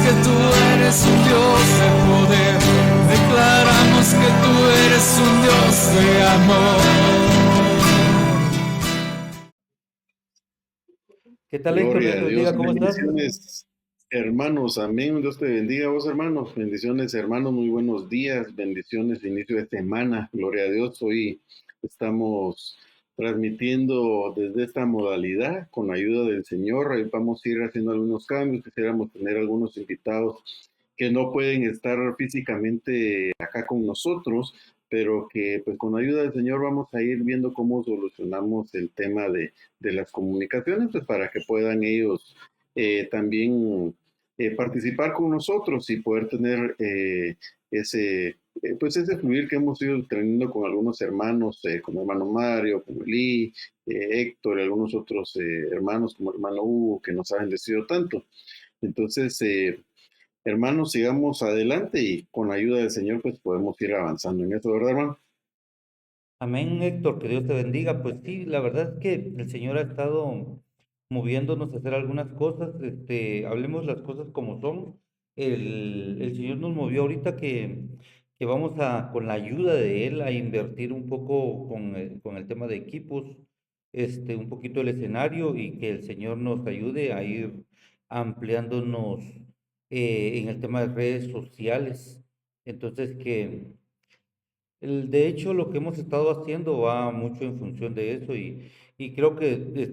que tú eres un Dios de poder, declaramos que tú eres un Dios de amor. ¿Qué tal, Héctor? Gloria Dios a te Dios. bendiga, ¿cómo estás? Bendiciones, hermanos. Amén. Dios te bendiga, vos, hermanos. Bendiciones, hermanos. Muy buenos días. Bendiciones, inicio de semana. Gloria a Dios. Hoy estamos transmitiendo desde esta modalidad con ayuda del Señor. Ahí vamos a ir haciendo algunos cambios. Quisiéramos tener algunos invitados que no pueden estar físicamente acá con nosotros, pero que pues con ayuda del Señor vamos a ir viendo cómo solucionamos el tema de las comunicaciones, pues para que puedan ellos también participar con nosotros y poder tener ese, pues ese fluir que hemos ido teniendo con algunos hermanos, como hermano Mario, como Eli, Héctor y algunos otros hermanos como hermano Hugo, que nos han bendecido tanto. Entonces, hermanos, sigamos adelante y con la ayuda del Señor, pues podemos ir avanzando en eso, ¿verdad, hermano? Amén, Héctor, que Dios te bendiga. Pues sí, la verdad es que el Señor ha estado moviéndonos a hacer algunas cosas. Hablemos las cosas como son. El Señor nos movió ahorita que vamos a, con la ayuda de Él, a invertir un poco con el tema de equipos, un poquito el escenario y que el Señor nos ayude a ir ampliándonos en el tema de redes sociales. Entonces, de hecho, lo que hemos estado haciendo va mucho en función de eso y creo que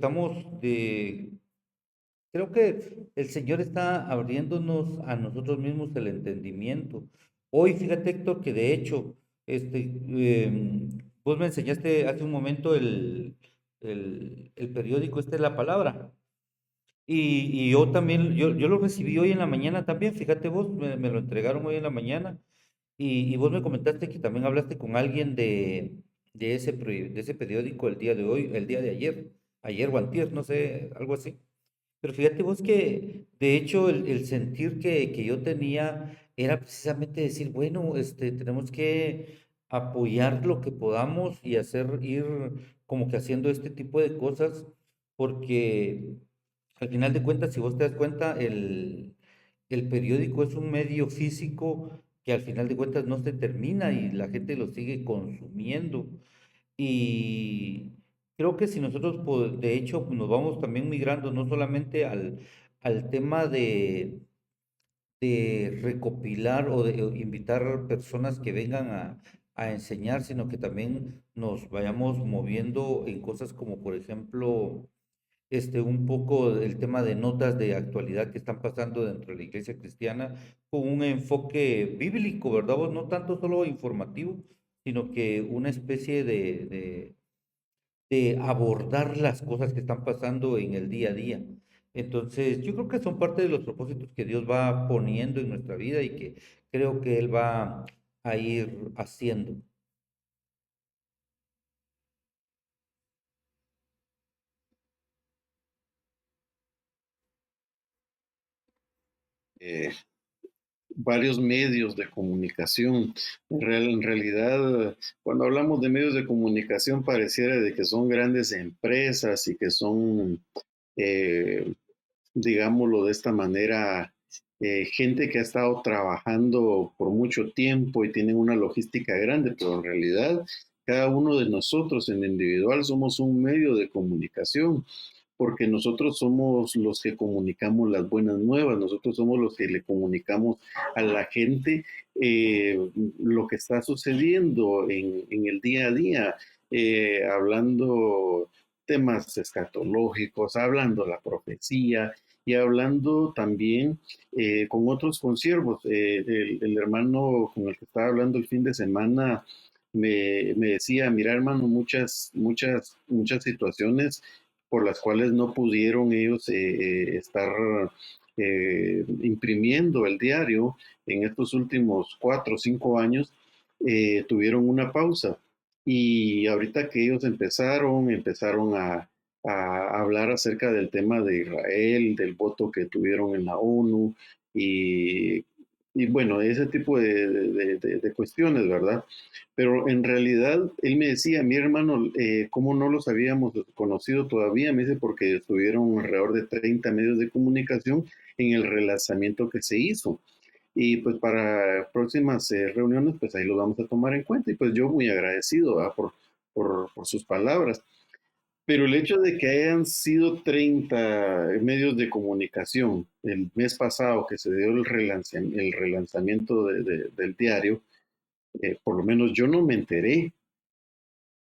creo que el Señor está abriéndonos a nosotros mismos el entendimiento. Hoy, fíjate, Héctor, que de hecho, vos me enseñaste hace un momento el periódico, esta es la palabra. Y yo también, yo lo recibí hoy en la mañana también, fíjate vos, me lo entregaron hoy en la mañana. Y vos me comentaste que también hablaste con alguien de ese periódico el día de hoy, el día de ayer o antier, no sé, algo así. Pero fíjate vos que, de hecho, el sentir que yo tenía era precisamente decir, bueno, tenemos que apoyar lo que podamos y ir como que haciendo este tipo de cosas, porque al final de cuentas, si vos te das cuenta, el periódico es un medio físico que al final de cuentas no se termina y la gente lo sigue consumiendo. Y creo que si nosotros, de hecho, nos vamos también migrando no solamente al tema de recopilar o invitar personas que vengan a enseñar, sino que también nos vayamos moviendo en cosas como, por ejemplo, un poco el tema de notas de actualidad que están pasando dentro de la iglesia cristiana con un enfoque bíblico, ¿verdad? Vos? No tanto solo informativo, sino que una especie de abordar las cosas que están pasando en el día a día. Entonces, yo creo que son parte de los propósitos que Dios va poniendo en nuestra vida y que creo que Él va a ir haciendo. Eh, Varios medios de comunicación. En realidad, cuando hablamos de medios de comunicación, pareciera de que son grandes empresas y que son, eh, digámoslo de esta manera, gente que ha estado trabajando por mucho tiempo y tienen una logística grande, pero en realidad cada uno de nosotros en individual somos un medio de comunicación porque nosotros somos los que comunicamos las buenas nuevas, nosotros somos los que le comunicamos a la gente lo que está sucediendo en el día a día, hablando temas escatológicos, hablando la profecía y hablando también con otros consiervos. El hermano con el que estaba hablando el fin de semana me decía, mira hermano, muchas situaciones por las cuales no pudieron ellos estar imprimiendo el diario en estos últimos 4 o 5 años, tuvieron una pausa. Y ahorita que ellos empezaron a hablar acerca del tema de Israel, del voto que tuvieron en la ONU y y bueno, ese tipo de cuestiones, ¿verdad? Pero en realidad él me decía, mi hermano, ¿cómo no los habíamos conocido todavía? Me dice, porque estuvieron alrededor de 30 medios de comunicación en el relanzamiento que se hizo. Y pues para próximas reuniones, pues ahí lo vamos a tomar en cuenta. Y pues yo muy agradecido, ¿verdad? Por sus palabras. Pero el hecho de que hayan sido 30 medios de comunicación el mes pasado que se dio el relanzamiento del diario, por lo menos yo no me enteré.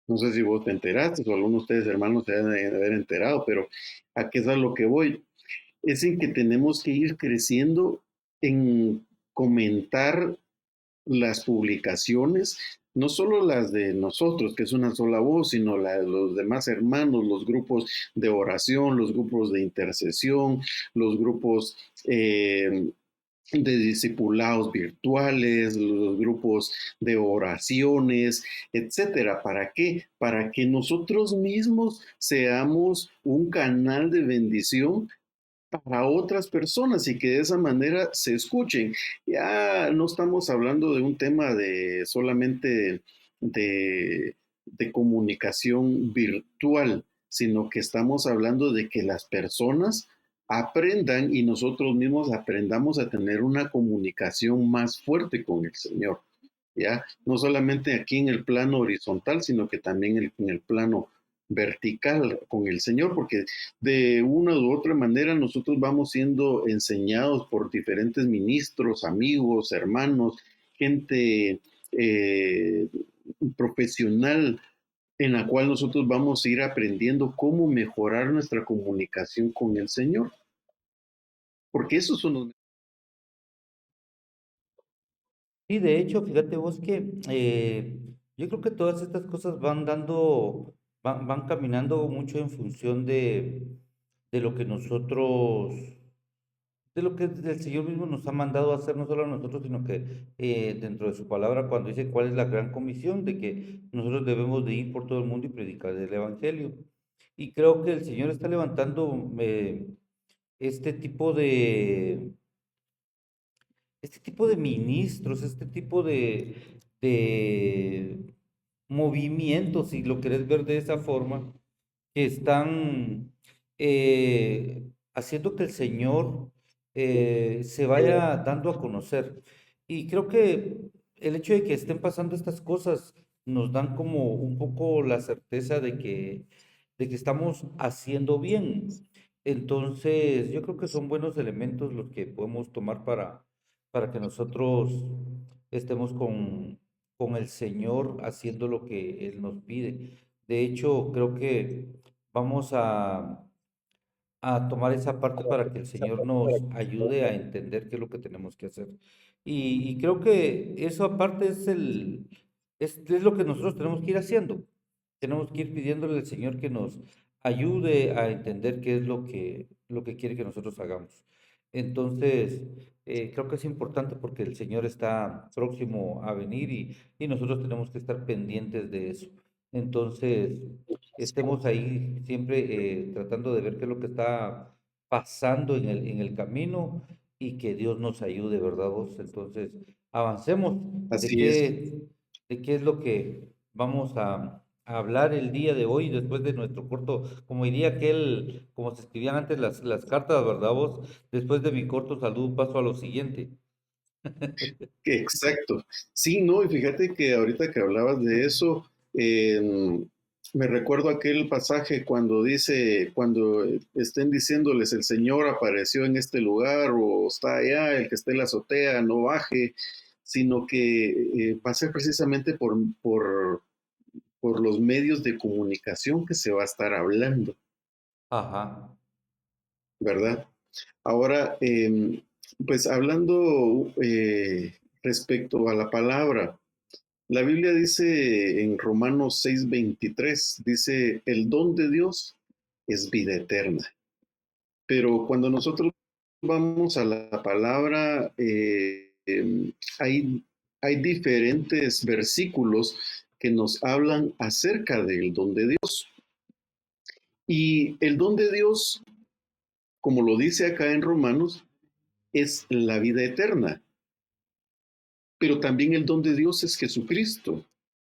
No sé si vos te enteraste o algunos de ustedes hermanos se deben de haber enterado, pero ¿a qué es a lo que voy? Es en que tenemos que ir creciendo en comentar las publicaciones, no solo las de nosotros, que es una sola voz, sino la de los demás hermanos, los grupos de oración, los grupos de intercesión, los grupos de discipulados virtuales, los grupos de oraciones, etcétera. ¿Para qué? Para que nosotros mismos seamos un canal de bendición para otras personas y que de esa manera se escuchen. Ya no estamos hablando de un tema de solamente de comunicación virtual, sino que estamos hablando de que las personas aprendan y nosotros mismos aprendamos a tener una comunicación más fuerte con el Señor. ¿Ya? No solamente aquí en el plano horizontal, sino que también en el plano vertical con el Señor, porque de una u otra manera nosotros vamos siendo enseñados por diferentes ministros, amigos, hermanos, gente eh, profesional en la cual nosotros vamos a ir aprendiendo cómo mejorar nuestra comunicación con el Señor, porque esos son los... Y de hecho, fíjate vos que yo creo que todas estas cosas van caminando mucho en función de lo que nosotros, de lo que el Señor mismo nos ha mandado a hacer, no solo a nosotros, sino que dentro de su palabra, cuando dice cuál es la gran comisión, de que nosotros debemos de ir por todo el mundo y predicar el Evangelio. Y creo que el Señor está levantando este tipo de este tipo de ministros, este tipo de movimientos, si lo querés ver de esa forma, que están haciendo que el Señor se vaya dando a conocer. Y creo que el hecho de que estén pasando estas cosas nos dan como un poco la certeza de que estamos haciendo bien. Entonces, yo creo que son buenos elementos los que podemos tomar para que nosotros estemos con el Señor haciendo lo que Él nos pide. De hecho, creo que vamos a tomar esa parte para que el Señor nos ayude a entender qué es lo que tenemos que hacer. Y creo que eso aparte es lo que nosotros tenemos que ir haciendo. Tenemos que ir pidiéndole al Señor que nos ayude a entender qué es lo que quiere que nosotros hagamos. Entonces, creo que es importante porque el Señor está próximo a venir y nosotros tenemos que estar pendientes de eso. Entonces, estemos ahí siempre tratando de ver qué es lo que está pasando en el camino y que Dios nos ayude, ¿verdad vos? Entonces, avancemos. ¿De Así es. qué, de qué es lo que vamos a hablar el día de hoy después de nuestro corto, como diría aquel, como se escribían antes las cartas, ¿verdad vos? Después de mi corto saludo paso a lo siguiente. Exacto. Sí, no, y fíjate que ahorita que hablabas de eso, me recuerdo aquel pasaje cuando dice, cuando estén diciéndoles el Señor apareció en este lugar o está allá, el que esté en la azotea, no baje, sino que va a ser precisamente por los medios de comunicación que se va a estar hablando, Ajá, ¿verdad? Ahora, pues hablando respecto a la palabra, la Biblia dice en Romanos 6:23, dice, el don de Dios es vida eterna. Pero cuando nosotros vamos a la palabra, hay, hay diferentes versículos que nos hablan acerca del don de Dios. Y el don de Dios, como lo dice acá en Romanos, es la vida eterna. pero también el don de Dios es Jesucristo,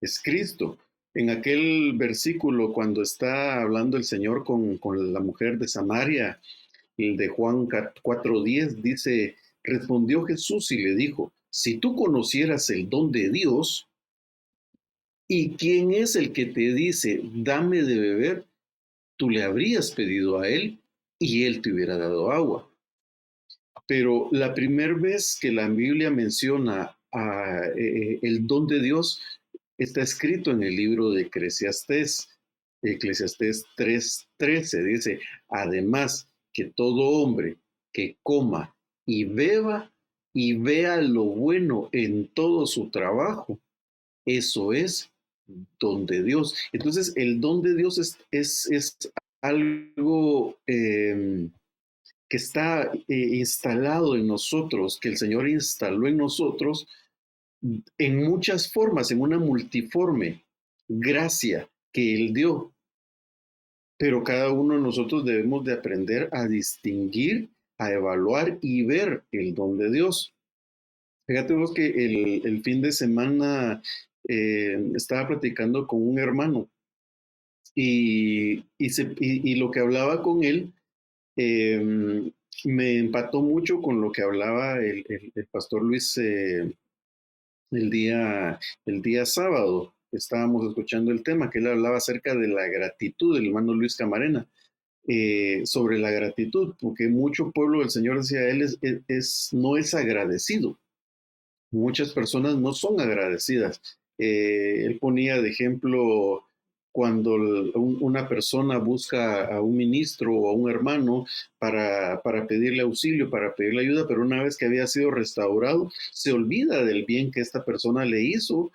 es Cristo. En aquel versículo, cuando está hablando el Señor con la mujer de Samaria, el de Juan 4:10, dice, respondió Jesús y le dijo, si tú conocieras el don de Dios, ¿y quién es el que te dice, dame de beber? Tú le habrías pedido a él y él te hubiera dado agua. Pero la primera vez que la Biblia menciona el don de Dios está escrito en el libro de Eclesiastés 3:13. Dice, además que todo hombre que coma y beba y vea lo bueno en todo su trabajo, eso es don de Dios. Entonces, el don de Dios es algo que está instalado en nosotros, que el Señor instaló en nosotros en muchas formas, en una multiforme gracia que Él dio. Pero cada uno de nosotros debemos de aprender a distinguir, a evaluar y ver el don de Dios. Fíjate vos que el fin de semana estaba platicando con un hermano y lo que hablaba con él me empató mucho con lo que hablaba el pastor Luis el día sábado. Estábamos escuchando el tema que él hablaba acerca de la gratitud, del hermano Luis Camarena, sobre la gratitud, porque mucho pueblo del Señor, decía él, no es agradecido. Muchas personas no son agradecidas. Él ponía de ejemplo cuando una persona busca a un ministro o a un hermano para pedirle auxilio, para pedirle ayuda, pero una vez que había sido restaurado, se olvida del bien que esta persona le hizo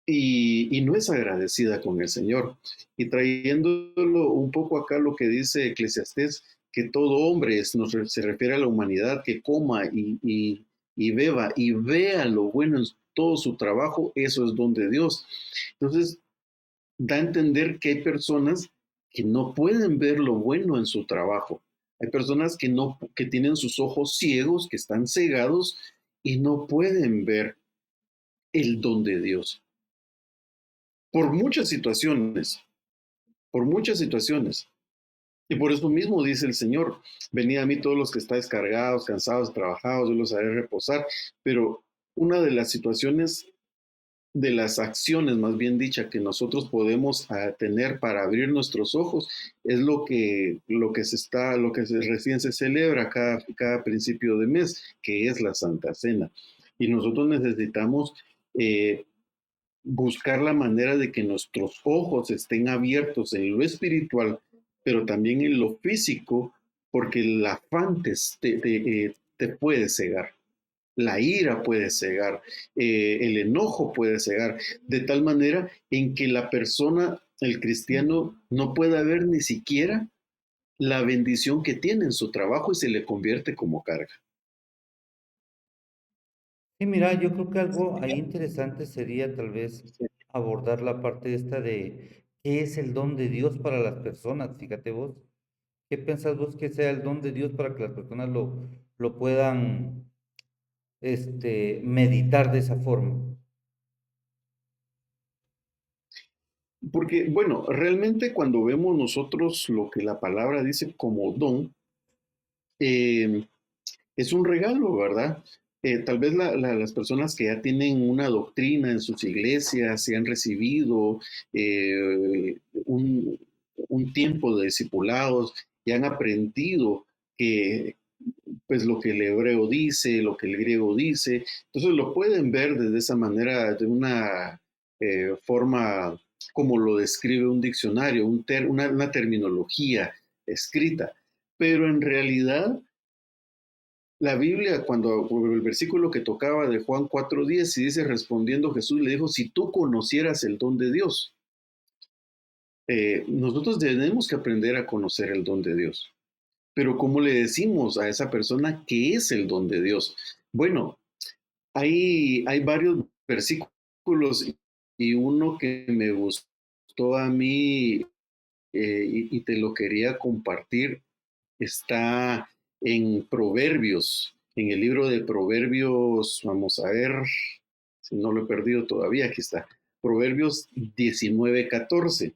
y no es agradecida con el Señor. Y trayéndolo un poco acá lo que dice Eclesiastés, que todo hombre se refiere a la humanidad, que coma y beba y vea lo bueno en todo su trabajo, eso es don de Dios. Entonces, da a entender que hay personas que no pueden ver lo bueno en su trabajo. Hay personas que tienen sus ojos ciegos, que están cegados y no pueden ver el don de Dios. Por muchas situaciones, por muchas situaciones. Y por eso mismo dice el Señor, venid a mí todos los que estáis cargados, cansados, trabajados, yo los haré reposar. Pero una de las situaciones, de las acciones, más bien dicha, que nosotros podemos tener para abrir nuestros ojos, es lo que recién se celebra cada principio de mes, que es la Santa Cena. Y nosotros necesitamos buscar la manera de que nuestros ojos estén abiertos en lo espiritual, pero también en lo físico, porque el afán te puede cegar. La ira puede cegar, el enojo puede cegar, de tal manera en que la persona, el cristiano, no pueda ver ni siquiera la bendición que tiene en su trabajo y se le convierte como carga. Sí, mira, yo creo que algo ahí interesante sería tal vez abordar la parte esta de qué es el don de Dios para las personas. Fíjate vos, ¿qué pensás vos que sea el don de Dios para que las personas lo puedan meditar de esa forma? Porque, bueno, realmente cuando vemos nosotros lo que la palabra dice como don, eh, es un regalo, ¿verdad? Tal vez las personas que ya tienen una doctrina en sus iglesias y han recibido un tiempo de discipulados y han aprendido que, pues lo que el hebreo dice, lo que el griego dice, entonces lo pueden ver desde esa manera, de una forma como lo describe un diccionario, una terminología escrita, pero en realidad la Biblia, cuando el versículo que tocaba de Juan 4:10, y dice, respondiendo Jesús le dijo, si tú conocieras el don de Dios, nosotros tenemos que aprender a conocer el don de Dios. Pero ¿cómo le decimos a esa persona qué es el don de Dios? Bueno, hay varios versículos y uno que me gustó a mí y te lo quería compartir está en Proverbios, en el libro de Proverbios, vamos a ver, Si no lo he perdido todavía, aquí está. Proverbios 19:14.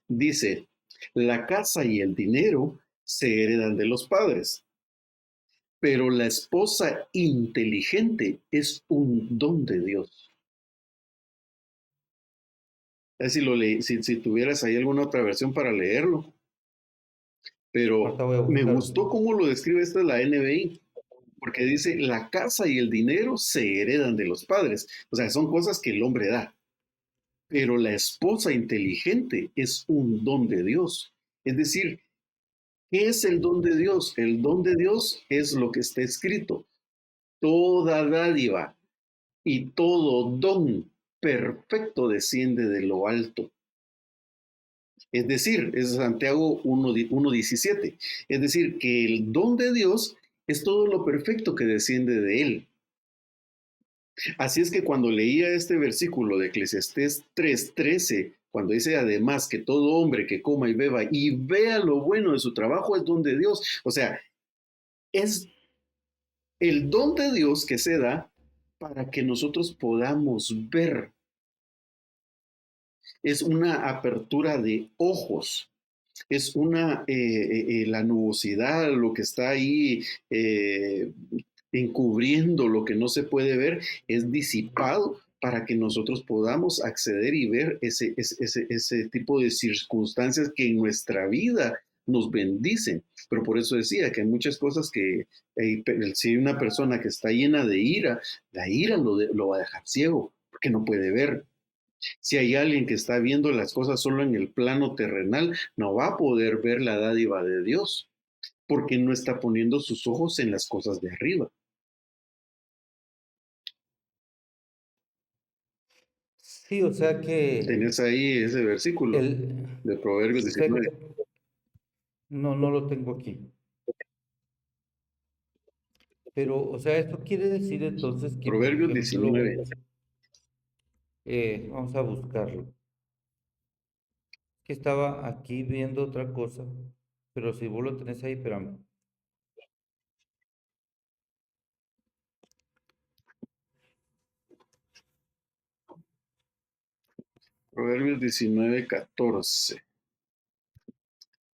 Dice, la casa y el dinero se heredan de los padres, pero la esposa inteligente es un don de Dios. Si, si tuvieras ahí alguna otra versión para leerlo. Pero Ahorita voy a me buscarlo. gustó cómo lo describe esta la NBI, porque dice, la casa y el dinero se heredan de los padres. O sea, son cosas que el hombre da. Pero la esposa inteligente es un don de Dios. Es decir, ¿qué es el don de Dios? El don de Dios es lo que está escrito. Toda dádiva y todo don perfecto desciende de lo alto. Es decir, es Santiago 1:17. Es decir, que el don de Dios es todo lo perfecto que desciende de él. Así es que cuando leía este versículo de Eclesiastés 3:13, cuando dice además que todo hombre que coma y beba y vea lo bueno de su trabajo es don de Dios. O sea, es el don de Dios que se da para que nosotros podamos ver. Es una apertura de ojos. Es la nubosidad, lo que está ahí encubriendo lo que no se puede ver, es disipado para que nosotros podamos acceder y ver ese tipo de circunstancias que en nuestra vida nos bendicen. Pero por eso decía que hay muchas cosas que, si hay una persona que está llena de ira, la ira lo va a dejar ciego, porque no puede ver. Si hay alguien que está viendo las cosas solo en el plano terrenal, no va a poder ver la dádiva de Dios, porque no está poniendo sus ojos en las cosas de arriba. Sí, o sea que Tenés ahí ese versículo el, de Proverbios o sea 19. que no lo tengo aquí. Pero, o sea, esto quiere decir entonces que, por Proverbios ejemplo, 19. vamos a buscarlo. Que estaba aquí viendo otra cosa, pero si vos lo tenés ahí, espérame. Proverbios 19:14.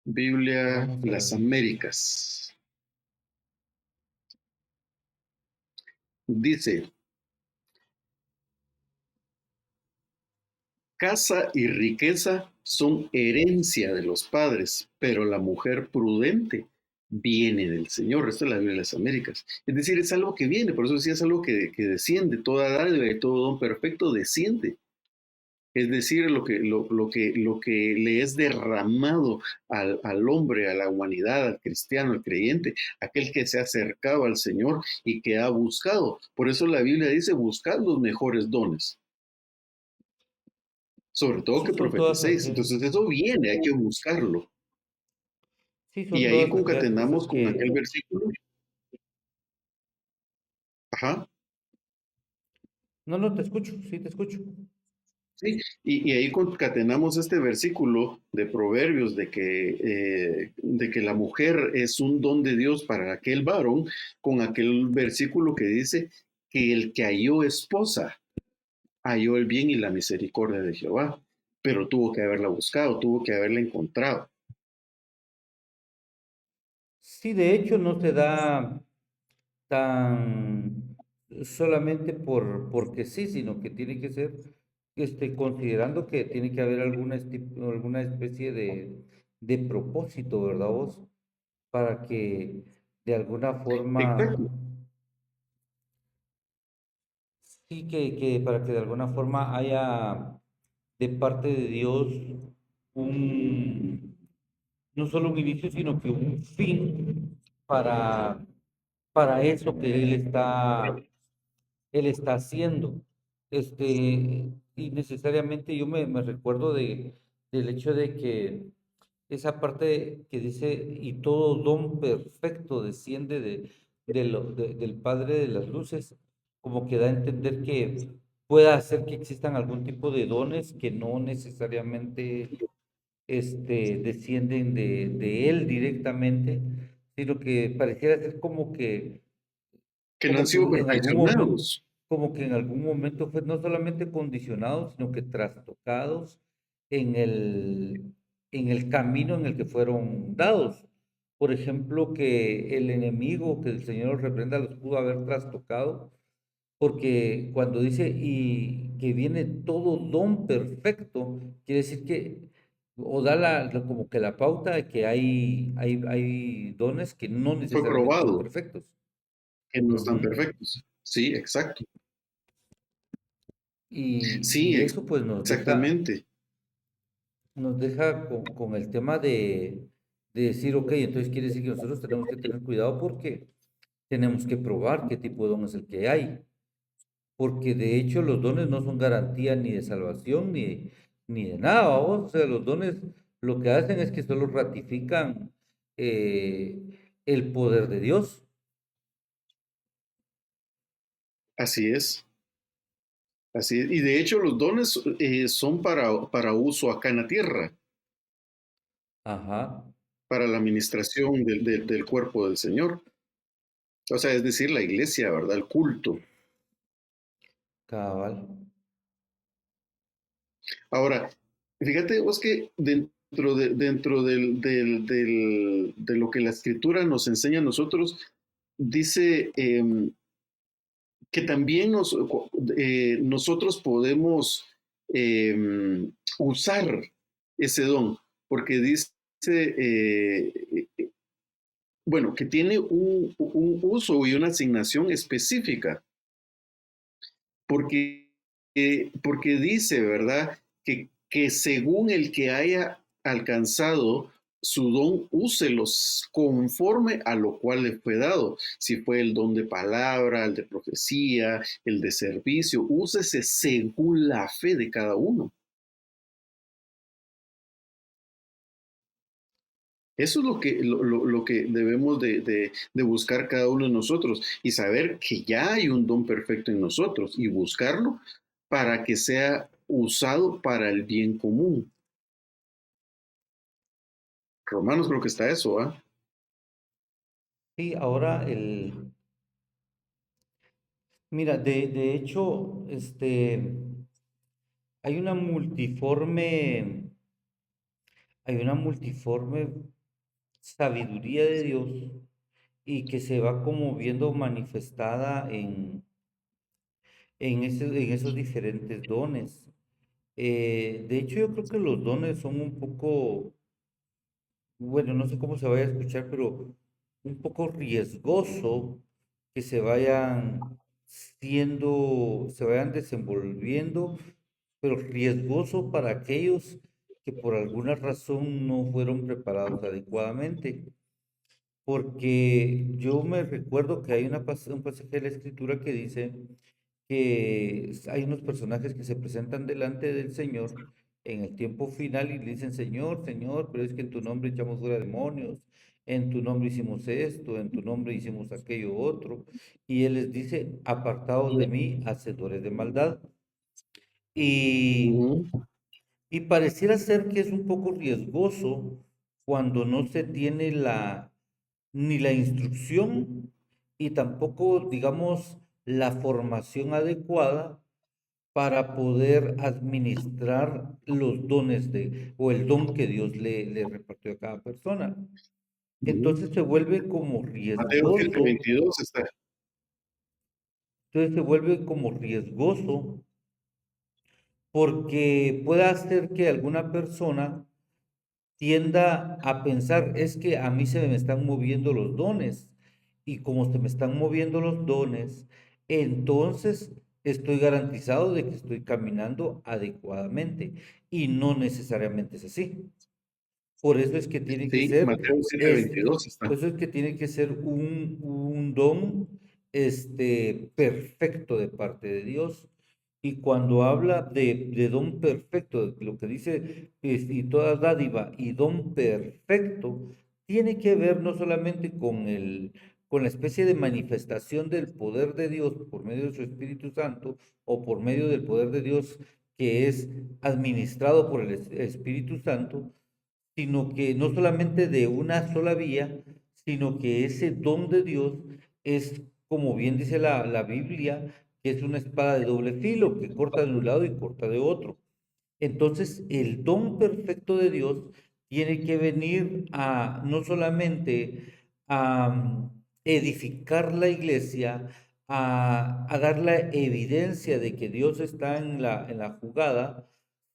Biblia Vamos a Las ver. Américas. Dice, casa y riqueza son herencia de los padres, pero la mujer prudente viene del Señor. Esto es la Biblia de las Américas. Es decir, es algo que viene, por eso decía, es algo que desciende, toda dádiva y todo don perfecto desciende. Es decir, lo que le es derramado al hombre, a la humanidad, al cristiano, al creyente, aquel que se ha acercado al Señor y que ha buscado. Por eso la Biblia dice, buscad los mejores dones, sobre todo Sí, que son todas profeticéis. aquellas, Entonces eso viene, hay que buscarlo. sí, Y son ahí todas aquellas cosas concatenamos con aquel que, versículo. Ajá. no, no, te escucho, sí, te escucho. Sí, y ahí concatenamos este versículo de Proverbios de que la mujer es un don de Dios para aquel varón, con aquel versículo que dice que el que halló esposa halló el bien y la misericordia de Jehová, pero tuvo que haberla buscado, tuvo que haberla encontrado. Sí, de hecho no se da tan solamente porque sí, sino que tiene que ser, considerando que tiene que haber alguna especie de propósito, ¿verdad vos? Para que de alguna forma, Exacto. sí, que para que de alguna forma haya de parte de Dios un, no solo un inicio, sino que un fin para, para eso que él está haciendo. Y necesariamente yo me recuerdo del hecho de que esa parte que dice, y todo don perfecto desciende del Padre de las Luces, como que da a entender que pueda hacer que existan algún tipo de dones que no necesariamente descienden de Él directamente, sino que pareciera ser Que no han sido en algún momento, perfeccionados. como que en algún momento fue no solamente condicionados, sino que trastocados en en el camino en el que fueron dados. Por ejemplo, que el enemigo, que el Señor los reprenda, los pudo haber trastocado, porque cuando dice y que viene todo don perfecto, quiere decir que, o da como que la pauta de que hay dones que no Fue necesariamente son probado perfectos. que no están Ujú. perfectos. Sí, exacto. Sí, Y eso pues exactamente. nos deja con el tema de decir, ok, entonces quiere decir que nosotros tenemos que tener cuidado porque tenemos que probar qué tipo de don es el que hay. Porque de hecho los dones no son garantía ni de salvación ni de nada, ¿vamos? O sea, los dones lo que hacen es que solo ratifican el poder de Dios. Así es. Así es. Y de hecho los dones son para uso acá en la tierra, Ajá, para la administración del cuerpo del Señor. O sea, es decir, la iglesia, ¿verdad? El culto. cabal. Ahora, fíjate vos que de lo que la escritura nos enseña a nosotros, dice que también nosotros podemos usar ese don, porque dice, bueno, que tiene un uso y una asignación específica, porque, porque dice, ¿verdad? Que según el que haya alcanzado su don, úselos conforme a lo cual le fue dado. Si fue el don de palabra, el de profecía, el de servicio, úsese según la fe de cada uno. Eso es lo que debemos de buscar cada uno de nosotros y saber que ya hay un don perfecto en nosotros y buscarlo para que sea usado para el bien común. Romanos creo que está eso, ¿ah? Sí, ahora mira, de hecho, hay una multiforme, hay una multiforme sabiduría de Dios y que se va como viendo manifestada en esos diferentes dones. De hecho, yo creo que los dones son un poco, bueno, no sé cómo se vaya a escuchar, pero un poco riesgoso que se vayan se vayan desenvolviendo, pero riesgoso para aquellos que por alguna razón no fueron preparados adecuadamente. Porque yo me recuerdo que hay un pasaje de la escritura que dice que hay unos personajes que se presentan delante del Señor en el tiempo final y le dicen, Señor, Señor, pero es que en tu nombre echamos fuera demonios, en tu nombre hicimos esto, en tu nombre hicimos aquello otro. Y Él les dice, apartados de mí, hacedores de maldad. Y, Ujú. y pareciera ser que es un poco riesgoso cuando no se tiene ni la instrucción y tampoco, digamos, la formación adecuada para poder administrar los dones o el don que Dios le repartió a cada persona. Entonces Ujú. se vuelve como Mateo riesgoso, 7:22 está. entonces se vuelve como riesgoso porque puede hacer que alguna persona tienda a pensar, es que a mí se me están moviendo los dones y como se me están moviendo los dones, entonces estoy garantizado de que estoy caminando adecuadamente y no necesariamente es así. Por eso es que tiene que Sí, ser, Mateo siete es, veintidós está. por eso es que tiene que ser un don perfecto de parte de Dios. Y cuando habla de don perfecto, lo que dice y toda dádiva y don perfecto, tiene que ver no solamente con la especie de manifestación del poder de Dios por medio de su Espíritu Santo o por medio del poder de Dios que es administrado por el Espíritu Santo, sino que no solamente de una sola vía, sino que ese don de Dios es, como bien dice la Biblia, que es una espada de doble filo, que corta de un lado y corta de otro. Entonces, el don perfecto de Dios tiene que venir a no solamente a edificar la iglesia, a dar la evidencia de que Dios está en la jugada,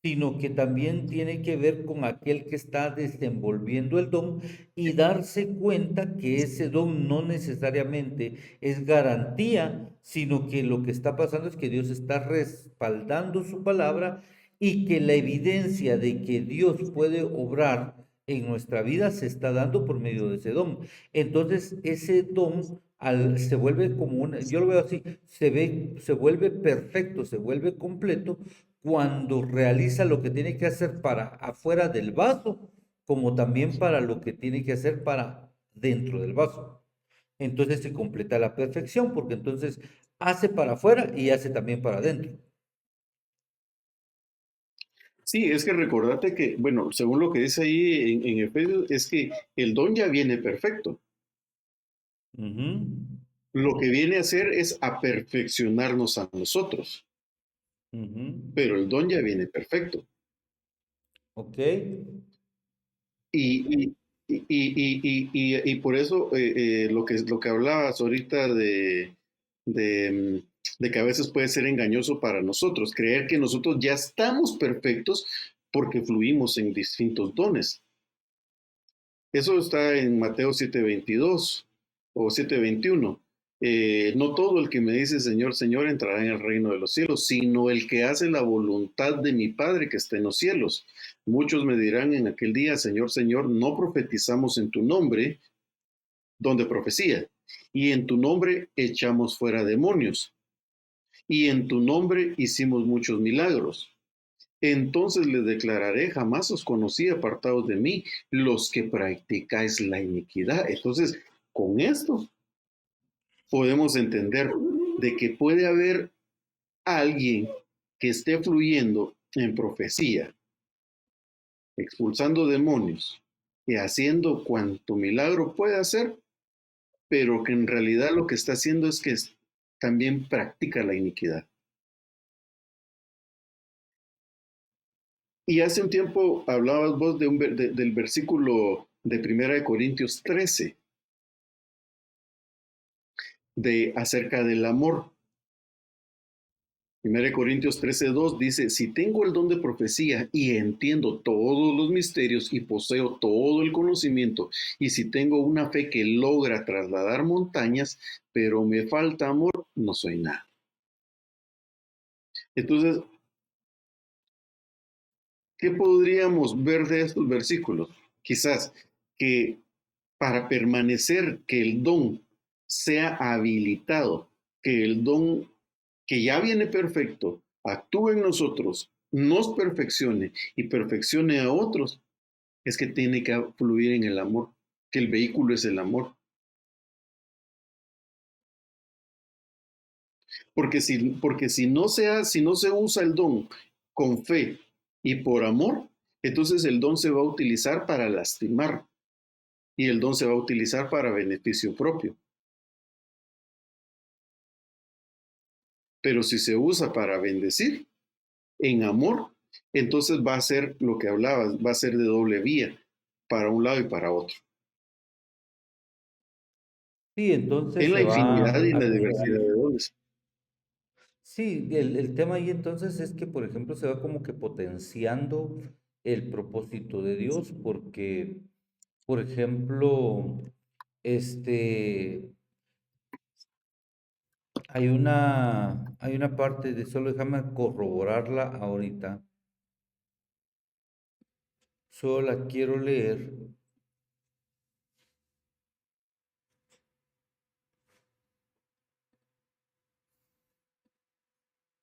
sino que también tiene que ver con aquel que está desenvolviendo el don y darse cuenta que ese don no necesariamente es garantía, sino que lo que está pasando es que Dios está respaldando su palabra y que la evidencia de que Dios puede obrar en nuestra vida se está dando por medio de ese don. Entonces, ese don se vuelve como una, yo lo veo así, se vuelve perfecto, se vuelve completo cuando realiza lo que tiene que hacer para afuera del vaso, como también para lo que tiene que hacer para dentro del vaso. Entonces se completa la perfección, porque entonces hace para afuera y hace también para adentro. Sí, es que recordate que, bueno, según lo que dice ahí en Efesios, es que el don ya viene perfecto. Ujú, Lo que viene a hacer es a perfeccionarnos a nosotros, ujú. pero el don ya viene perfecto. Ok. Y, y por eso lo que hablabas ahorita de, de que a veces puede ser engañoso para nosotros, creer que nosotros ya estamos perfectos porque fluimos en distintos dones. Eso está en Mateo 7:22 o 7:21. No todo el que me dice Señor, Señor entrará en el reino de los cielos, sino el que hace la voluntad de mi Padre que está en los cielos. Muchos me dirán en aquel día, Señor, Señor, no profetizamos en tu nombre, donde profecía, y en tu nombre echamos fuera demonios, y en tu nombre hicimos muchos milagros. Entonces les declararé, jamás os conocí, apartados de mí, los que practicáis la iniquidad. Entonces, con esto podemos entender de que puede haber alguien que esté fluyendo en profecía, expulsando demonios y haciendo cuanto milagro puede hacer, pero que en realidad lo que está haciendo es que también practica la iniquidad. Y hace un tiempo hablabas vos del versículo de 1 Corintios 13, acerca del amor. 1 Corintios 13:2 dice, si tengo el don de profecía y entiendo todos los misterios y poseo todo el conocimiento, y si tengo una fe que logra trasladar montañas, pero me falta amor, no soy nada. Entonces, ¿qué podríamos ver de estos versículos? Quizás que para permanecer, que el don sea habilitado, que el don que ya viene perfecto actúe en nosotros, nos perfeccione y perfeccione a otros, es que tiene que fluir en el amor, que el vehículo es el amor. Porque si no se usa el don con fe y por amor, entonces el don se va a utilizar para lastimar y el don se va a utilizar para beneficio propio. Pero si se usa para bendecir en amor, entonces va a ser lo que hablabas, va a ser de doble vía, para un lado y para otro. Sí, entonces En la se va infinidad y en la diversidad de acumulando. dones. Sí, el tema ahí entonces es que, por ejemplo, se va como que potenciando el propósito de Dios, porque, por ejemplo, este, hay una parte de, solo déjame corroborarla ahorita, solo la quiero leer.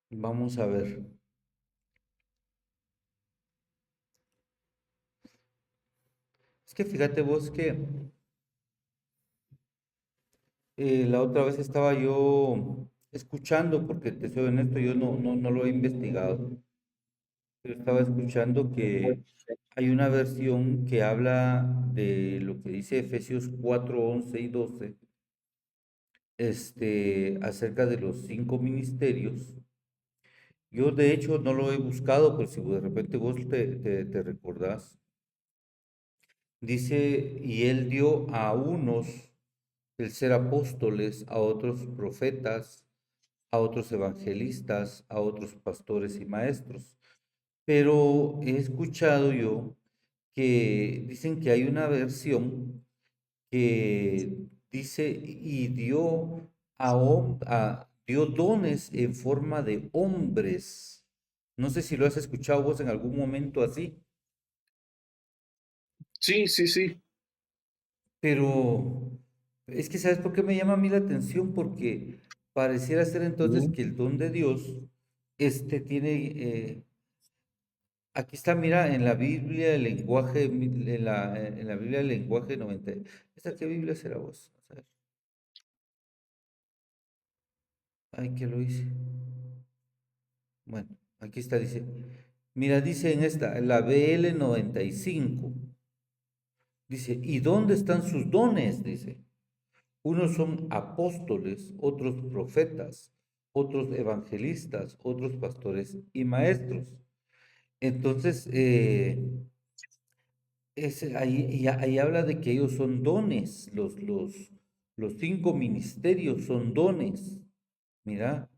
Vamos a ver. Es que fíjate vos que la otra vez estaba yo escuchando, porque te soy honesto, yo no lo he investigado, pero estaba escuchando que hay una versión que habla de lo que dice Efesios 4:11 y 12, acerca de los 5 ministerios. Yo de hecho no lo he buscado, pero si de repente vos te recordás, dice, y él dio a unos el ser apóstoles, a otros profetas, a otros evangelistas, a otros pastores y maestros. Pero he escuchado yo que dicen que hay una versión que dice y dio dones en forma de hombres. No sé si lo has escuchado vos en algún momento así, Sí, sí, sí. pero es que ¿sabes por qué me llama a mí la atención? Porque pareciera ser entonces Ujú. que el don de Dios, tiene, aquí está, mira, en la Biblia el lenguaje, en la Biblia el lenguaje 90. ¿Esta qué Biblia será vos? Vamos a ver. Ay, ¿qué lo hice? Bueno, aquí está, dice. Mira, dice en esta, la BL 95. Dice, ¿y dónde están sus dones? Dice. Unos son apóstoles, otros profetas, otros evangelistas, otros pastores y maestros. Entonces, ahí habla de que ellos son dones, los 5 ministerios son dones. Mira,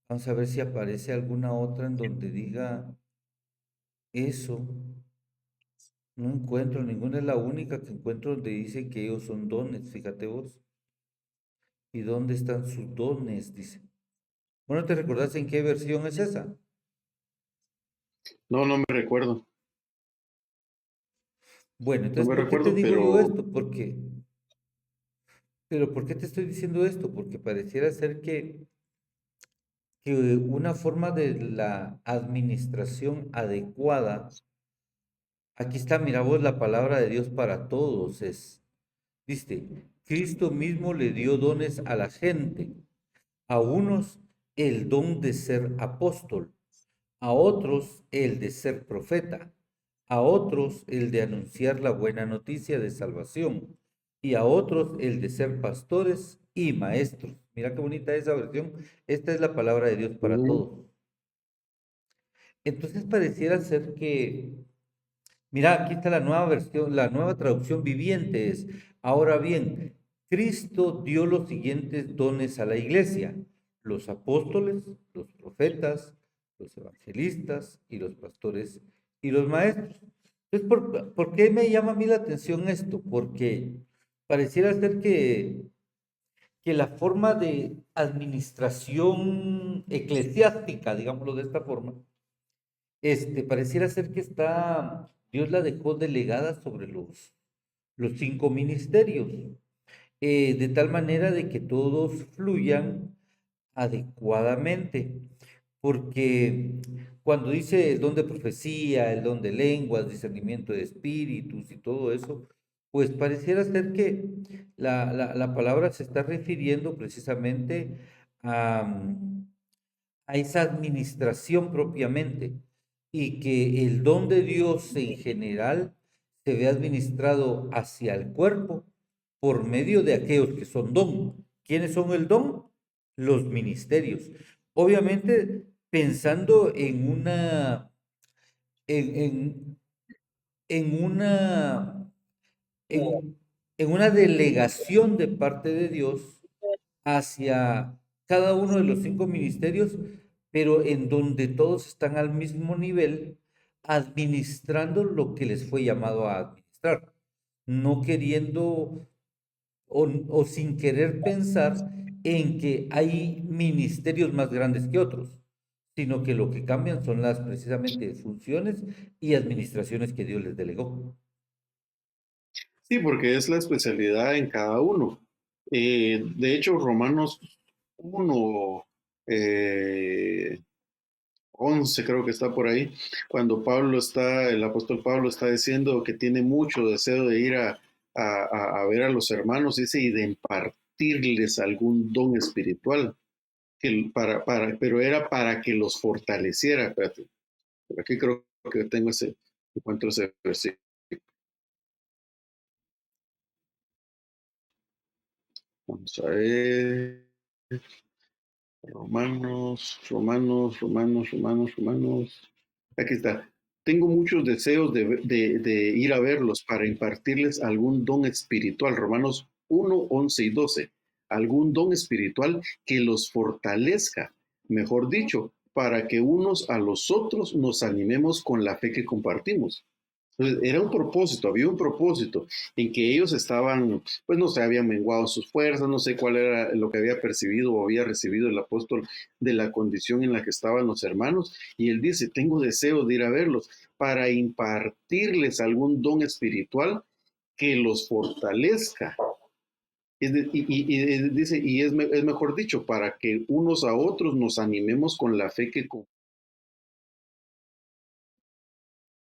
vamos a ver si aparece alguna otra en donde diga eso. No encuentro ninguna, es la única que encuentro donde dice que ellos son dones, fíjate vos. ¿Y dónde están sus dones? Dice. Bueno, ¿te recordás en qué versión es esa? No, no me recuerdo. Bueno, No entonces, me ¿por qué te recuerdo, digo yo pero esto? Pero ¿por qué te estoy diciendo esto? Porque pareciera ser que una forma de la administración adecuada, aquí está, mira vos, la palabra de Dios para todos dice, Cristo mismo le dio dones a la gente, a unos el don de ser apóstol, a otros el de ser profeta, a otros el de anunciar la buena noticia de salvación y a otros el de ser pastores y maestros. Mira qué bonita esa versión. Esta es la palabra de Dios para ujú, todos. Entonces pareciera ser mira, aquí está la nueva versión, la nueva traducción viviente es, ahora bien, Cristo dio los siguientes dones a la iglesia, los apóstoles, los profetas, los evangelistas y los pastores y los maestros. Entonces, ¿por qué me llama a mí la atención esto? Porque pareciera ser que la forma de administración eclesiástica, digámoslo de esta forma, pareciera ser que Dios la dejó delegada sobre los 5 ministerios, de tal manera de que todos fluyan adecuadamente, porque cuando dice el don de profecía, el don de lenguas, discernimiento de espíritus y todo eso, pues pareciera ser que la palabra se está refiriendo precisamente a esa administración propiamente y que el don de Dios en general se ve administrado hacia el cuerpo por medio de aquellos que son don. ¿Quiénes son el don? Los ministerios. Obviamente pensando en, en, en una, en una delegación de parte de Dios hacia cada uno de los 5 ministerios, pero en donde todos están al mismo nivel, administrando lo que les fue llamado a administrar, no queriendo o sin querer pensar en que hay ministerios más grandes que otros, sino que lo que cambian son las precisamente funciones y administraciones que Dios les delegó. sí, porque es la especialidad en cada uno. De hecho, Romanos 1, eh, 11 creo que está por ahí, cuando el apóstol Pablo está diciendo que tiene mucho deseo de ir a ver a los hermanos, dice, y de impartirles algún don espiritual, pero era para que los fortaleciera. Espérate, por aquí creo que encuentro ese versículo. Vamos a ver. Romanos. Aquí está. Tengo muchos deseos de ir a verlos para impartirles algún don espiritual. Romanos 1, 11 y 12. Algún don espiritual que los fortalezca, mejor dicho, para que unos a los otros nos animemos con la fe que compartimos. Entonces, era un propósito, había un propósito en que ellos estaban, pues no sé, habían menguado sus fuerzas, no sé cuál era lo que había percibido o había recibido el apóstol de la condición en la que estaban los hermanos. Y él dice, tengo deseo de ir a verlos para impartirles algún don espiritual que los fortalezca. Y dice, es mejor dicho, para que unos a otros nos animemos con la fe que o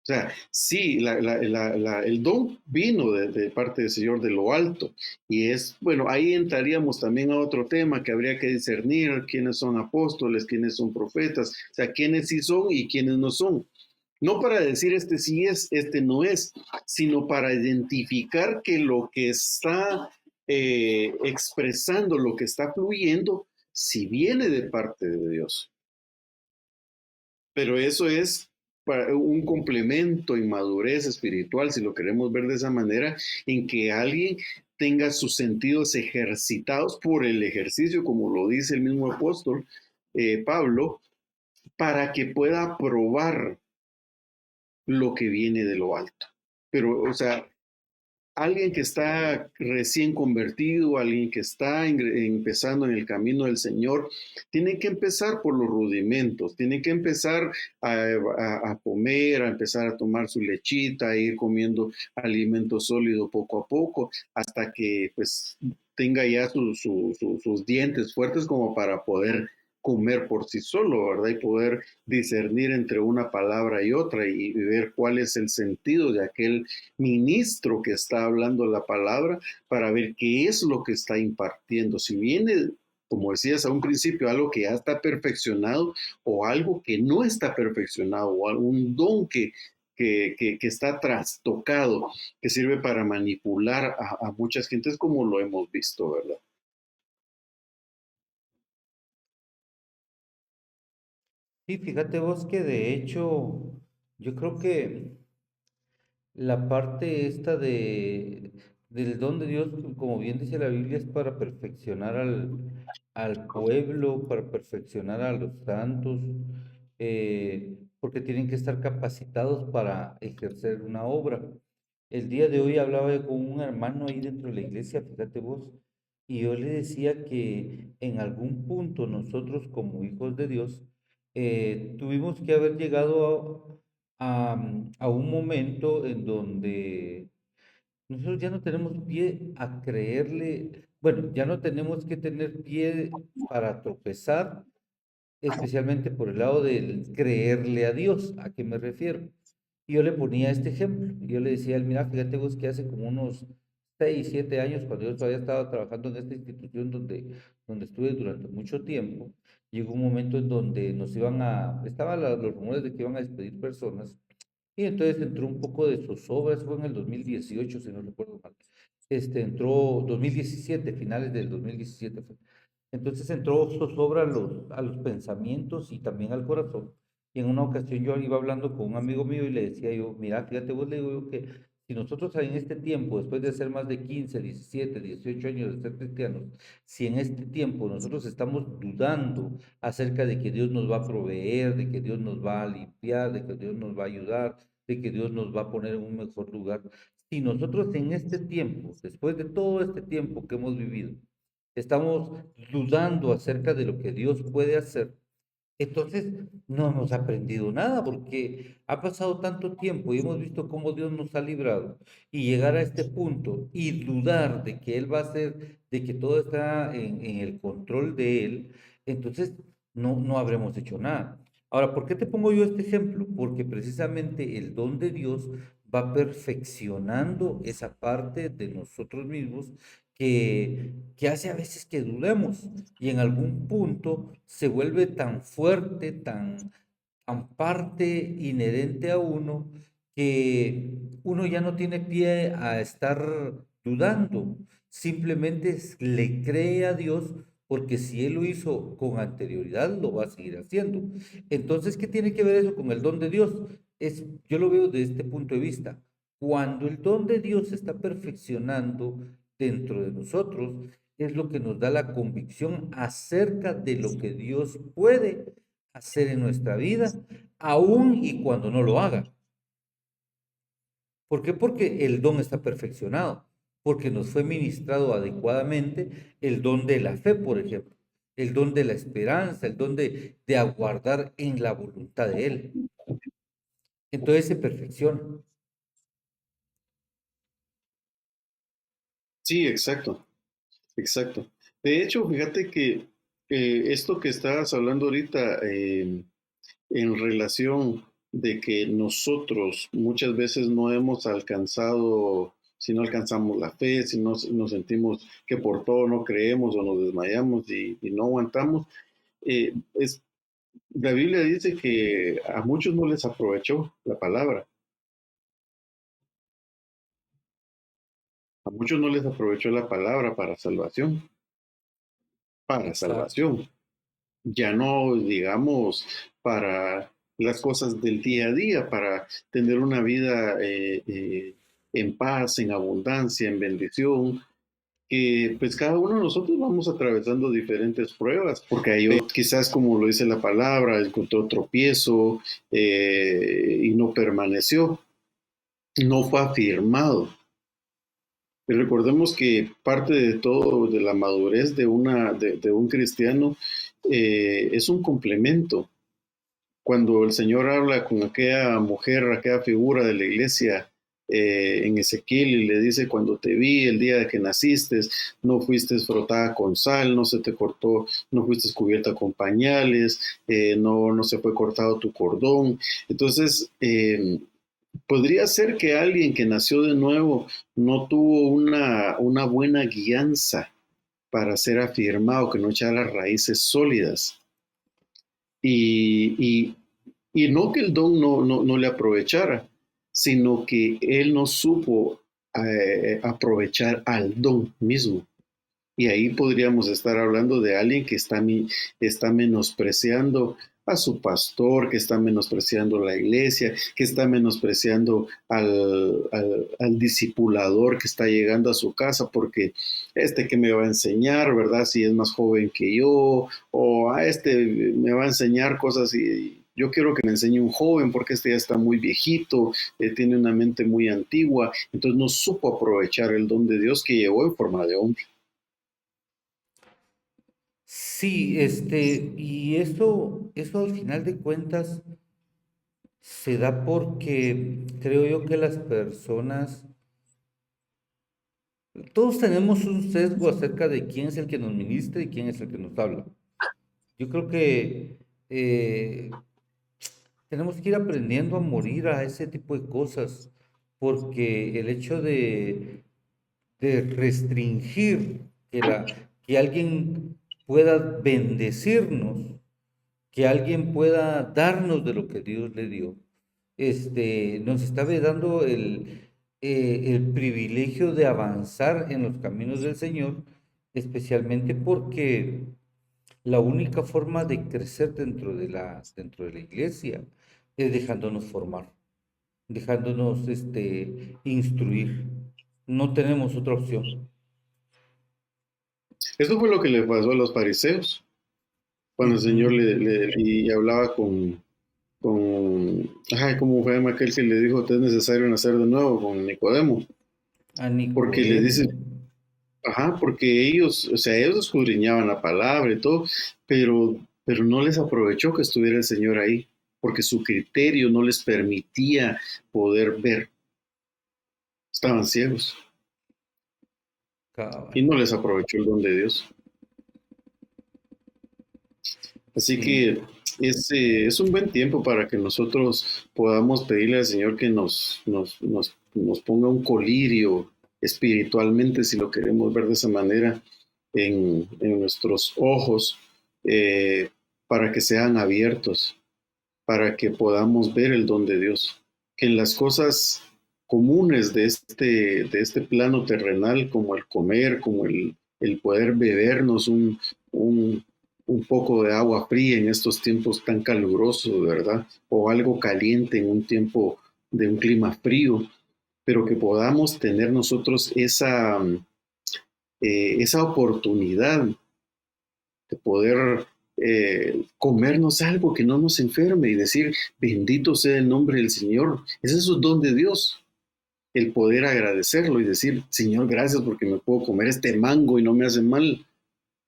sea, sí, el don vino de parte del Señor de lo alto. Y es, bueno, ahí entraríamos también a otro tema que habría que discernir quiénes son apóstoles, quiénes son profetas, o sea, quiénes sí son y quiénes no son. No para decir este sí es, este no es, sino para identificar que lo que está expresando, lo que está fluyendo, si viene de parte de Dios. Pero eso es para un complemento y madurez espiritual, si lo queremos ver de esa manera, en que alguien tenga sus sentidos ejercitados por el ejercicio, como lo dice el mismo apóstol Pablo, para que pueda probar lo que viene de lo alto. Pero, o sea, alguien que está recién convertido, alguien que está empezando en el camino del Señor, tiene que empezar por los rudimentos, tiene que empezar a comer, a empezar a tomar su lechita, a ir comiendo alimento sólido poco a poco, hasta que pues tenga ya sus dientes fuertes como para poder comer por sí solo, ¿verdad? Y poder discernir entre una palabra y otra y ver cuál es el sentido de aquel ministro que está hablando la palabra para ver qué es lo que está impartiendo. Si viene, como decías a un principio, algo que ya está perfeccionado o algo que no está perfeccionado o algún don que está trastocado, que sirve para manipular a muchas gentes como lo hemos visto, ¿verdad? Sí, fíjate vos que de hecho, yo creo que la parte esta del don de Dios, como bien dice la Biblia, es para perfeccionar al pueblo, para perfeccionar a los santos, porque tienen que estar capacitados para ejercer una obra. El día de hoy hablaba yo con un hermano ahí dentro de la iglesia, fíjate vos, y yo le decía que en algún punto nosotros como hijos de Dios tuvimos que haber llegado a un momento en donde nosotros ya no tenemos pie a creerle, bueno, ya no tenemos que tener pie para tropezar, especialmente por el lado del creerle a Dios. ¿A qué me refiero? Y yo le ponía este ejemplo. Yo le decía, mira, fíjate vos que hace como unos 6, 7 años, cuando yo todavía estaba trabajando en esta institución donde estuve durante mucho tiempo, llegó un momento en donde estaban los rumores de que iban a despedir personas, y entonces entró un poco de zozobra. Eso fue en el 2018, si no recuerdo mal. Entró 2017, finales del 2017 fue. Entonces entró zozobra a los pensamientos y también al corazón. Y en una ocasión yo iba hablando con un amigo mío y le decía yo, mira, fíjate vos, le digo yo que si nosotros en este tiempo, después de hacer más de 15, 17, 18 años de ser cristianos, si en este tiempo nosotros estamos dudando acerca de que Dios nos va a proveer, de que Dios nos va a limpiar, de que Dios nos va a ayudar, de que Dios nos va a poner en un mejor lugar, si nosotros en este tiempo, después de todo este tiempo que hemos vivido, estamos dudando acerca de lo que Dios puede hacer, entonces no hemos aprendido nada porque ha pasado tanto tiempo y hemos visto cómo Dios nos ha librado, y llegar a este punto y dudar de que Él va a hacer, de que todo está en el control de Él, entonces no habremos hecho nada. Ahora, ¿por qué te pongo yo este ejemplo? Porque precisamente el don de Dios va perfeccionando esa parte de nosotros mismos que hace a veces que dudemos, y en algún punto se vuelve tan fuerte, tan parte inherente a uno, que uno ya no tiene pie a estar dudando, simplemente le cree a Dios porque si Él lo hizo con anterioridad, lo va a seguir haciendo. Entonces, ¿qué tiene que ver eso con el don de Dios? Yo lo veo desde este punto de vista. Cuando el don de Dios se está perfeccionando dentro de nosotros, es lo que nos da la convicción acerca de lo que Dios puede hacer en nuestra vida, aun y cuando no lo haga. ¿Por qué? Porque el don está perfeccionado, porque nos fue ministrado adecuadamente el don de la fe, por ejemplo, el don de la esperanza, el don de aguardar en la voluntad de Él. Entonces se perfecciona. Sí, exacto, exacto. De hecho, fíjate que esto que estabas hablando ahorita en relación de que nosotros muchas veces no hemos alcanzado, si no alcanzamos la fe, si no nos sentimos que por todo no creemos o nos desmayamos y no aguantamos, eh, es, la Biblia dice que a muchos no les aprovechó la palabra, a muchos no les aprovechó la palabra para Exacto. salvación. Ya no, digamos, para las cosas del día a día, para tener una vida en paz, en abundancia, en bendición, que pues cada uno de nosotros vamos atravesando diferentes pruebas, porque hay quizás como lo dice la palabra, encontró tropiezo y no permaneció, no fue afirmado. Y recordemos que parte de todo, de la madurez de un cristiano, es un complemento. Cuando el Señor habla con aquella mujer, aquella figura de la iglesia en Ezequiel y le dice, cuando te vi el día de que naciste, no fuiste frotada con sal, no se te cortó, no fuiste cubierta con pañales, no se fue cortado tu cordón. Entonces, podría ser que alguien que nació de nuevo no tuvo una buena guianza para ser afirmado, que no echara raíces sólidas. Y, y no que el don no le aprovechara, sino que él no supo aprovechar al don mismo. Y ahí podríamos estar hablando de alguien que está menospreciando a su pastor, que está menospreciando la iglesia, que está menospreciando al discipulador que está llegando a su casa, porque este que me va a enseñar, ¿verdad? Si es más joven que yo, o a este me va a enseñar cosas y yo quiero que me enseñe un joven porque este ya está muy viejito, tiene una mente muy antigua, entonces no supo aprovechar el don de Dios que llegó en forma de hombre. Sí, y eso al final de cuentas se da porque creo yo que las personas, todos tenemos un sesgo acerca de quién es el que nos ministra y quién es el que nos habla. Yo creo que eh, tenemos que ir aprendiendo a morir a ese tipo de cosas, porque el hecho de restringir que alguien pueda bendecirnos, que alguien pueda darnos de lo que Dios le dio, nos está dando el privilegio de avanzar en los caminos del Señor, especialmente porque la única forma de crecer dentro de la iglesia es dejándonos formar, dejándonos instruir. No tenemos otra opción. Eso fue lo que le pasó a los fariseos, cuando el Señor Ujú. y hablaba ay, ¿cómo fue aquel que le dijo, te es necesario nacer de nuevo con Nicodemo? A Porque le Nicodemo. dice, ajá, porque ellos, o sea, ellos escudriñaban la palabra y todo, pero no les aprovechó que estuviera el Señor ahí, porque su criterio no les permitía poder ver, estaban ciegos y Cabal. no les aprovechó el don de Dios. Así Sí. que es un buen tiempo para que nosotros podamos pedirle al Señor que nos ponga un colirio espiritualmente, si lo queremos ver de esa manera, en nuestros ojos, eh, para que sean abiertos, para que podamos ver el don de Dios. Que en las cosas comunes de este plano terrenal, como el comer, como el poder bebernos un, un poco de agua fría en estos tiempos tan calurosos, ¿verdad? O algo caliente en un tiempo de un clima frío, pero que podamos tener nosotros esa oportunidad de poder comernos algo que no nos enferme y decir, bendito sea el nombre del Señor. Ese es un don de Dios, el poder agradecerlo y decir, Señor, gracias porque me puedo comer este mango y no me hace mal.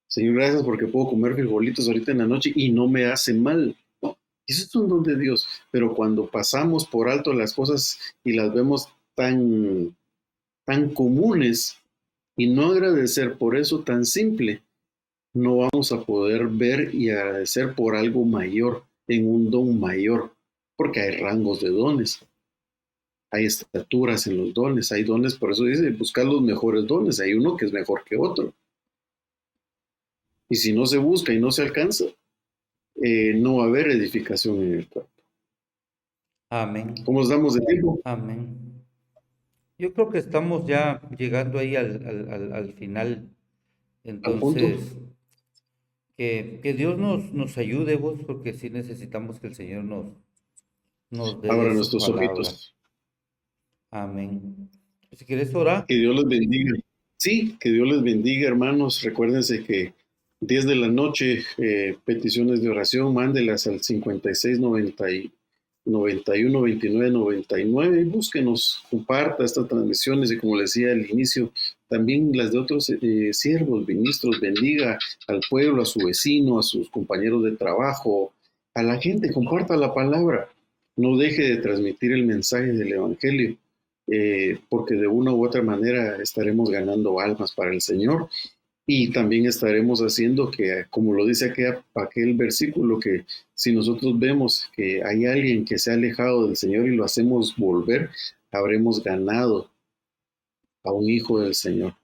Señor, gracias porque puedo comer frijolitos ahorita en la noche y no me hace mal. No, eso es un don de Dios, pero cuando pasamos por alto las cosas y las vemos tan comunes y no agradecer por eso tan simple, no vamos a poder ver y agradecer por algo mayor, en un don mayor, porque hay rangos de dones, hay estaturas en los dones, hay dones, por eso dice, buscar los mejores dones, hay uno que es mejor que otro. Y si no se busca y no se alcanza, no va a haber edificación en el cuerpo. Amén. ¿Cómo estamos de tiempo? Amén. Yo creo que estamos ya llegando ahí al final. Al punto. Entonces, que Dios nos ayude, vos, porque sí necesitamos que el Señor nos dé de Abra su nuestros palabra. ojitos. Amén. Si quieres orar, Que Dios les bendiga. Sí, que Dios les bendiga, hermanos. Recuérdense que 10 de la noche, peticiones de oración, mándelas al 5690 91 29 99 y búsquenos, comparta estas transmisiones y como les decía al inicio, también las de otros siervos, ministros, bendiga al pueblo, a su vecino, a sus compañeros de trabajo, a la gente, comparta la palabra, no deje de transmitir el mensaje del Evangelio, porque de una u otra manera estaremos ganando almas para el Señor y también estaremos haciendo que, como lo dice aquel versículo, que si nosotros vemos que hay alguien que se ha alejado del Señor y lo hacemos volver, habremos ganado a un hijo del Señor.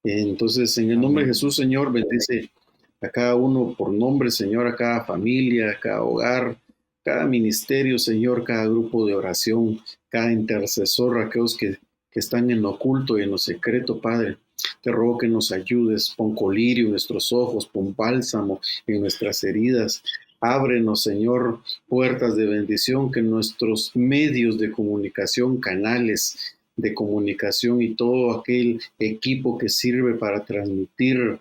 Entonces, en el nombre de amén. Jesús, Señor, bendice a cada uno por nombre, Señor, a cada familia, a cada hogar, cada ministerio, Señor, cada grupo de oración, cada intercesor, aquellos que están en lo oculto y en lo secreto, Padre. Te ruego que nos ayudes, pon colirio en nuestros ojos, pon bálsamo en nuestras heridas. Ábrenos, Señor, puertas de bendición, que nuestros medios de comunicación, canales de comunicación y todo aquel equipo que sirve para transmitir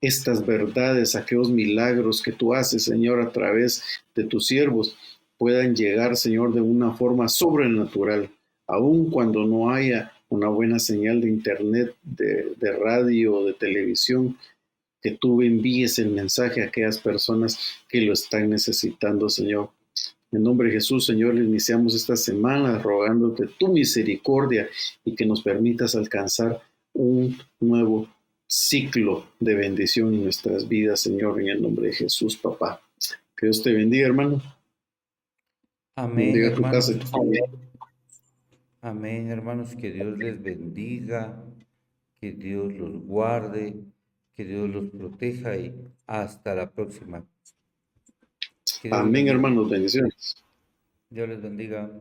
estas verdades, aquellos milagros que tú haces, Señor, a través de tus siervos, puedan llegar, Señor, de una forma sobrenatural, aun cuando no haya una buena señal de internet, de radio, de televisión, que tú envíes el mensaje a aquellas personas que lo están necesitando, Señor. En nombre de Jesús, Señor, iniciamos esta semana rogándote tu misericordia y que nos permitas alcanzar un nuevo ciclo de bendición en nuestras vidas, Señor, en el nombre de Jesús, papá. Que Dios te bendiga, hermano. Amén, Bendiga tu casa hermanos. y tu familia. Amén, hermanos. Que Dios les bendiga, que Dios los guarde, que Dios los proteja y hasta la próxima. Que Dios les Amén, bendiga. hermanos. Bendiciones. Dios les bendiga.